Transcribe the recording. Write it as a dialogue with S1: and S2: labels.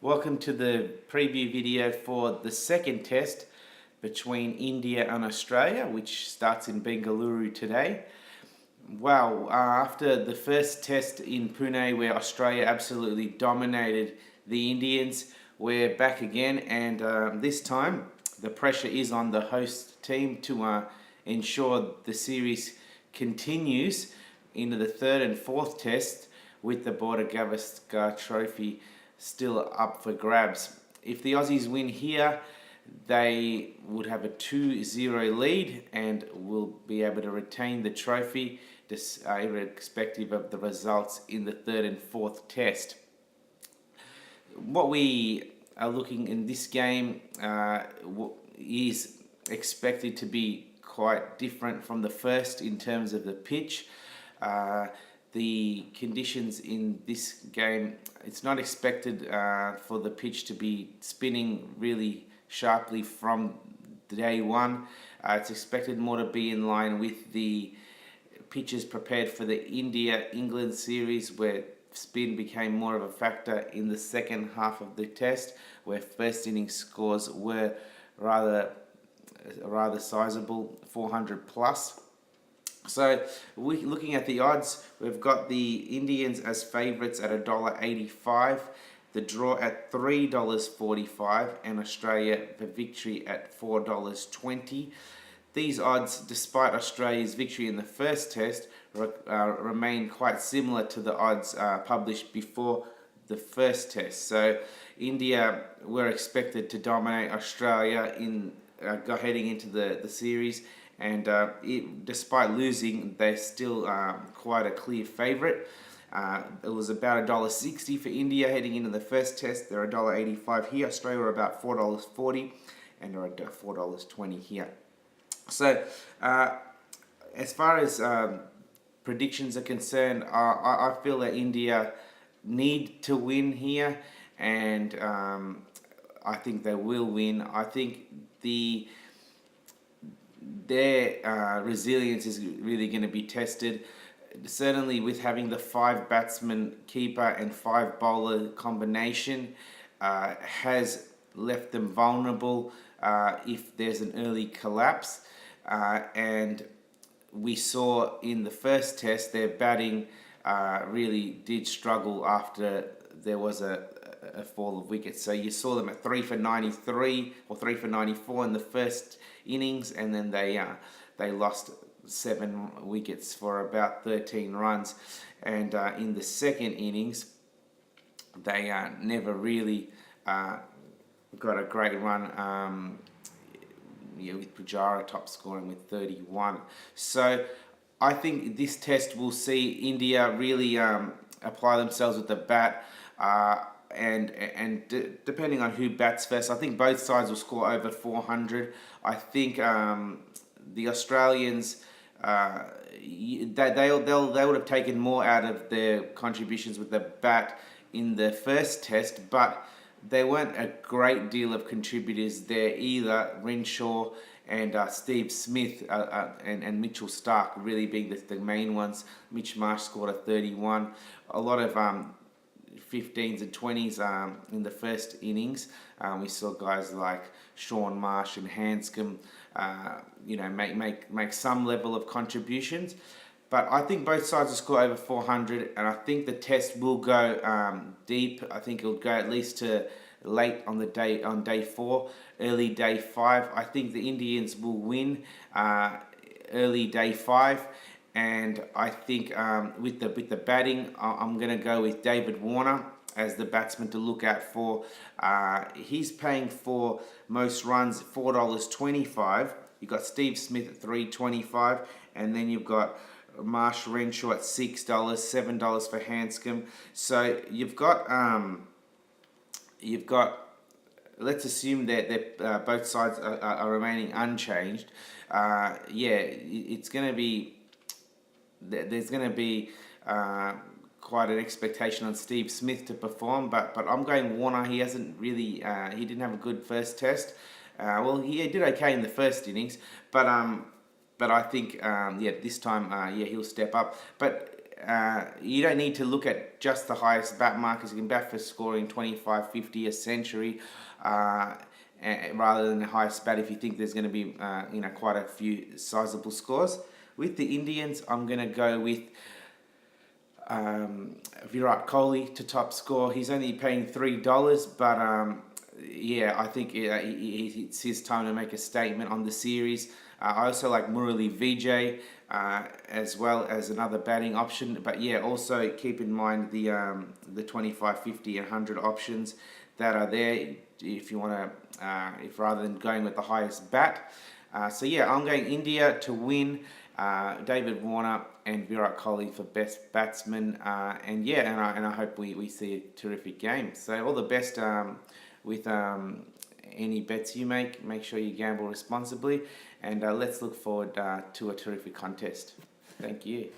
S1: Welcome to the preview video for the second test between India and Australia, which starts in Bengaluru today. Wow, after the first test in Pune where Australia absolutely dominated the Indians, we're back again, and this time the pressure is on the host team to ensure the series continues into the third and fourth test with the Border Gavaskar Trophy still up for grabs. If the Aussies win here, they would have a 2-0 lead and will be able to retain the trophy irrespective of the results in the third and fourth test. What we are looking in this game is expected to be quite different from the first in terms of the pitch. The conditions in this game, it's not expected for the pitch to be spinning really sharply from day one. It's expected more to be in line with the pitches prepared for the India-England series, where spin became more of a factor in the second half of the test, where first innings scores were rather sizable, 400 plus. So looking at the odds, we've got the Indians as favourites at $1.85, the draw at $3.45, and Australia for victory at $4.20. These odds, despite Australia's victory in the first test, remain quite similar to the odds published before the first test. So India were expected to dominate Australia in heading into the series, and despite losing, they're still quite a clear favourite. It was about $1.60 for India heading into the first test. They're $1.85 here. Australia are about $4.40, and they're at $4.20 here. So, as far as predictions are concerned, I feel that India need to win here, and I think they will win. I think their resilience is really going to be tested. Certainly with having the 5 batsman keeper and 5 bowler combination has left them vulnerable if there's an early collapse. And we saw in the first test their batting really did struggle after there was a fall of wickets. So you saw them at 3 for 93 or 3 for 94 in the first innings, and then they lost 7 wickets for about 13 runs. And in the second innings, they never really got a great run. With Pujara top scoring with 31. So I think this test will see India really apply themselves with the bat. And depending on who bats first, I think both sides will score over 400. I think the Australians they would have taken more out of their contributions with the bat in the first test, but there weren't a great deal of contributors there either. Renshaw and Steve Smith and Mitchell Starc really being the main ones. Mitch Marsh scored a 31. A lot of 15s and 20s in the first innings. We saw guys like Sean Marsh and Hanscom, make some level of contributions. But I think both sides will score over 400, and I think the test will go deep. I think it'll go at least to late on day 4, early day 5. I think the Indians will win early day 5. And I think with the batting, I'm going to go with David Warner as the batsman to look out for. He's paying for most runs $4.25. You've got Steve Smith at $3.25, and then you've got Marsh Renshaw at $6, $7 for Hanscom. So you've got let's assume that both sides are remaining unchanged. It's going to be. There's going to be quite an expectation on Steve Smith to perform, but I'm going Warner. He hasn't really, he didn't have a good first test. He did okay in the first innings, but I think this time he'll step up. But you don't need to look at just the highest bat markers. You can bat for scoring 25, 50, a century, rather than the highest bat if you think there's going to be quite a few sizable scores. With the Indians, I'm going to go with Virat Kohli to top score. He's only paying $3, but I think it's his time to make a statement on the series. I also like Murali Vijay as well as another batting option. But yeah, also keep in mind the 25, 50 and 100 options that are there if you want to, if rather than going with the highest bat. So yeah, I'm going India to win, David Warner and Virat Kohli for best batsman. And I hope we see a terrific game. So all the best with any bets you make sure you gamble responsibly, and let's look forward to a terrific contest. Thank you.